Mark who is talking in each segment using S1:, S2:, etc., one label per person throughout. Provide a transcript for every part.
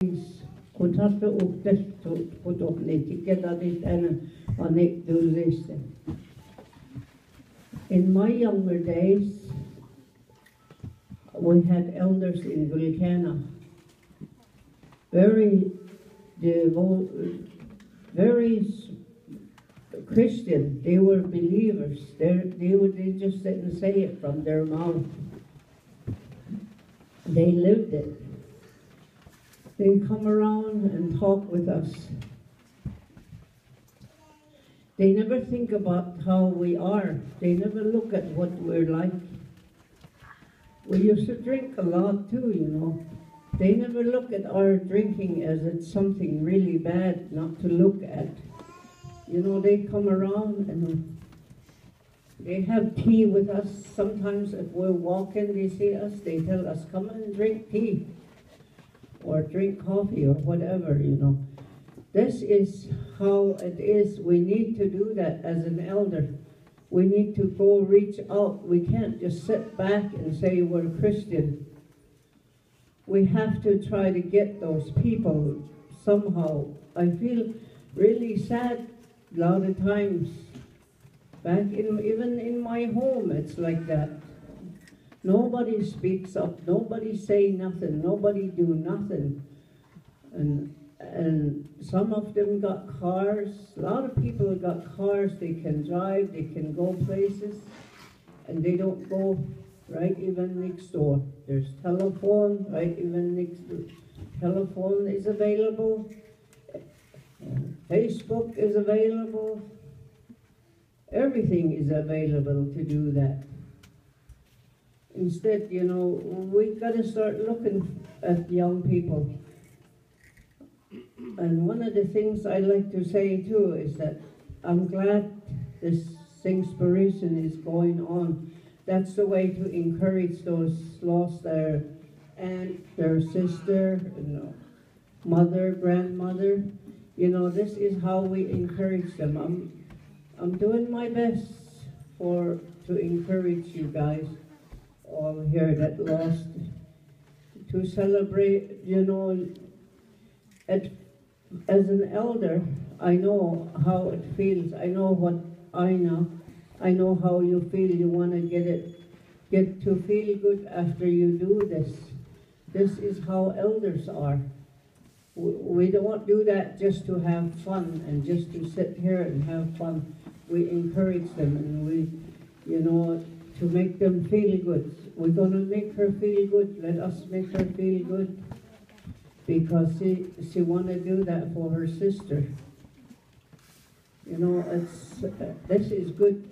S1: Contact ook des put op etiket dat is en ik doe this. In my younger days, we had elders in Kluti-Kaah, very Christian. They were believers. They just didn't say it from their mouth. They lived it. They come around and talk with us. They never think about how we are. They never look at what we're like. We used to drink a lot too, you know. They never look at our drinking as it's something really bad not to look at. You know, they come around and they have tea with us. Sometimes if we're walking, they see us, they tell us, come and drink tea or drink coffee or whatever, you know. This is how it is. We need to do that as an elder. We need to go reach out. We can't just sit back and say we're Christian. We have to try to get those people somehow. I feel really sad a lot of times. Even in my home, it's like that. Nobody speaks up. Nobody say nothing. Nobody do nothing. And some of them got cars. A lot of people got cars. They can drive. They can go places, and they don't go right even next door. There's telephone right even next door. Telephone is available. Facebook is available. Everything is available to do that. Instead, you know, we got to start looking at young people. And one of the things I like to say too is that I'm glad this Singspiration is going on. That's the way to encourage those lost their aunt, their sister, you know, mother, grandmother. You know, this is how we encourage them. I'm doing my best to encourage you guys all here that lost, to celebrate, you know. As an elder, I know how it feels. I know what I know. I know how you feel. You want to get to feel good after you do this. This is how elders are. We don't do that just to have fun and just to sit here and have fun. We encourage them and we, you know, to make them feel good. We're going to make her feel good. Let us make her feel good. Because she want to do that for her sister. You know, this is good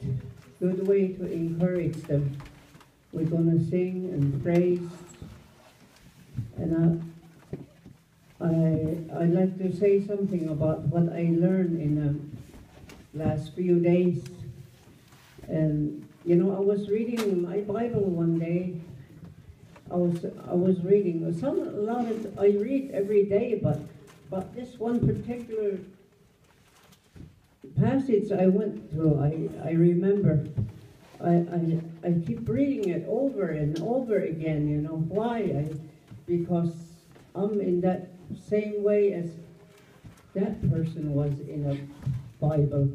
S1: way to encourage them. We're going to sing and praise, and I'd like to say something about what I learned in the last few days. And you know, I was reading my Bible one day. I was reading I read every day, but this one particular passage I went through, I remember I keep reading it over and over again. You know why? Because I'm in that same way as that person was in a Bible.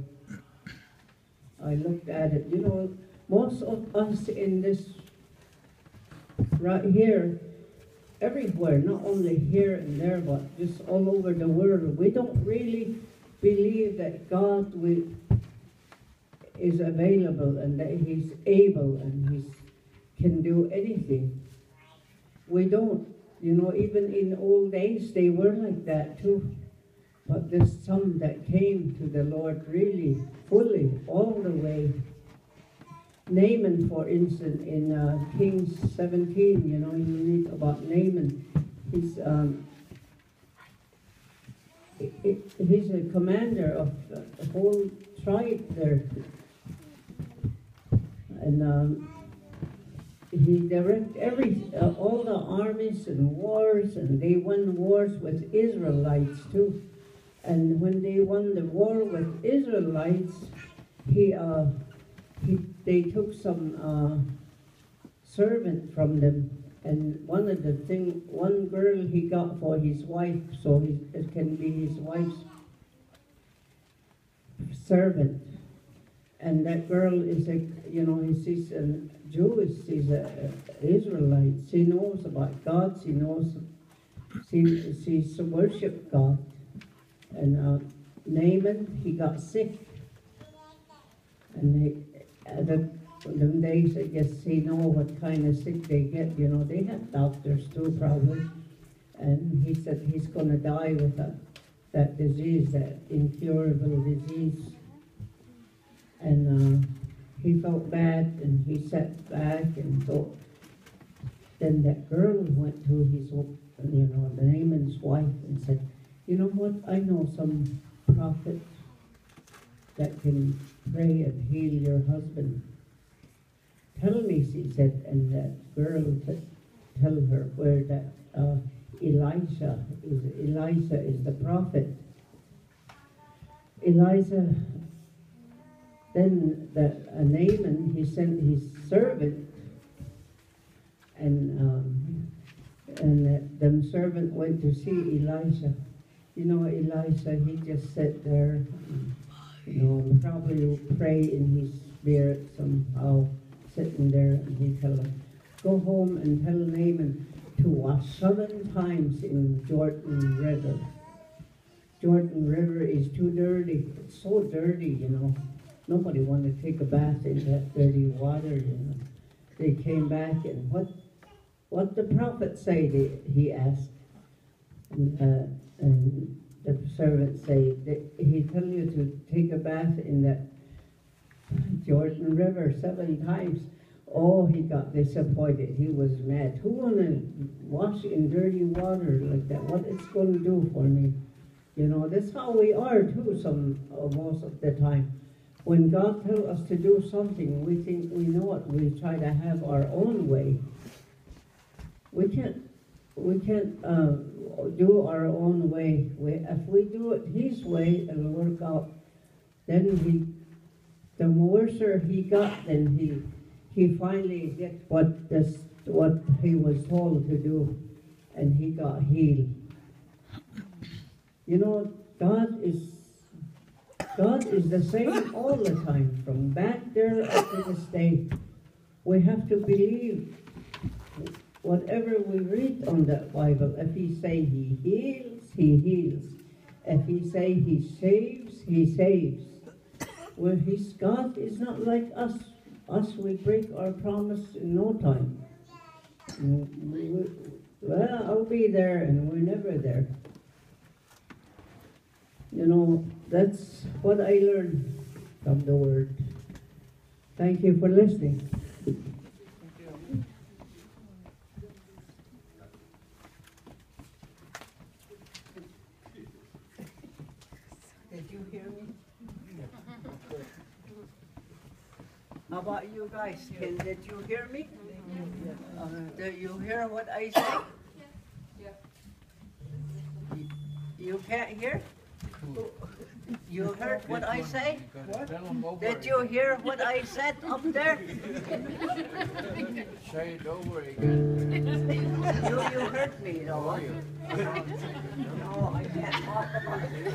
S1: I looked at it. You know, most of us in this right here, everywhere, not only here and there, but just all over the world, we don't really believe that God is available and that He's able and He can do anything. We don't. You know, even in old days, they were like that too. But there's some that came to the Lord really fully, all the way. Naaman, for instance, in Kings 17, you know, you read about Naaman. He's a commander of the whole tribe there. And he directed all the armies and wars, and they won wars with Israelites too. And when they won the war with Israelites, they took some servant from them, And one girl he got for his wife, so it can be his wife's servant. And that girl is she's a Jewish, she's an Israelite. She knows about God, she's worship God. And Naaman, he got sick. And them days, I guess he know what kind of sick they get. They have doctors too, probably. And he said he's going to die with that disease, that incurable disease. And he felt bad, and he sat back and thought. Then that girl went to his, the Naaman's wife, and said, "You know what? I know some prophet that can pray and heal your husband. Tell me," she said, and that girl tell her where that Elisha is the prophet. Then Naaman, he sent his servant, and them servant went to see Elisha. Elisha, he just sat there, probably pray in his spirit somehow, sitting there, and he tell him, "Go home and tell Naaman to wash 7 times in Jordan River." Jordan River is too dirty. It's so dirty, Nobody wanted to take a bath in that dirty water, They came back, and what the prophet say, he asked. And the servant say, he tell you to take a bath in that Jordan River 7 times. Oh, he got disappointed. He was mad. Who wanna wash in dirty water like that? What it's going to do for me? That's how we are too. Most of the time, when God tells us to do something, we think we know it. We try to have our own way. We can't do our own way. If we do it His way, it'll work out. Then the worser he got, then he finally did what he was told to do, and he got healed. God is the same all the time, from back there up to this day. We have to believe whatever we read on that Bible. If He say He heals, He heals. If He say He saves, He saves. Well, God is not like us. We break our promise in no time. Well, I'll be there, and we're never there. That's what I learned from the Word. Thank you for listening. Did you hear me? How about you guys? Did you hear me? Did you hear what I said? Yeah. You can't hear? You heard what I say? What? Did you hear what I said up there?
S2: Say it over again.
S1: You heard me, though. No, I can't talk about it.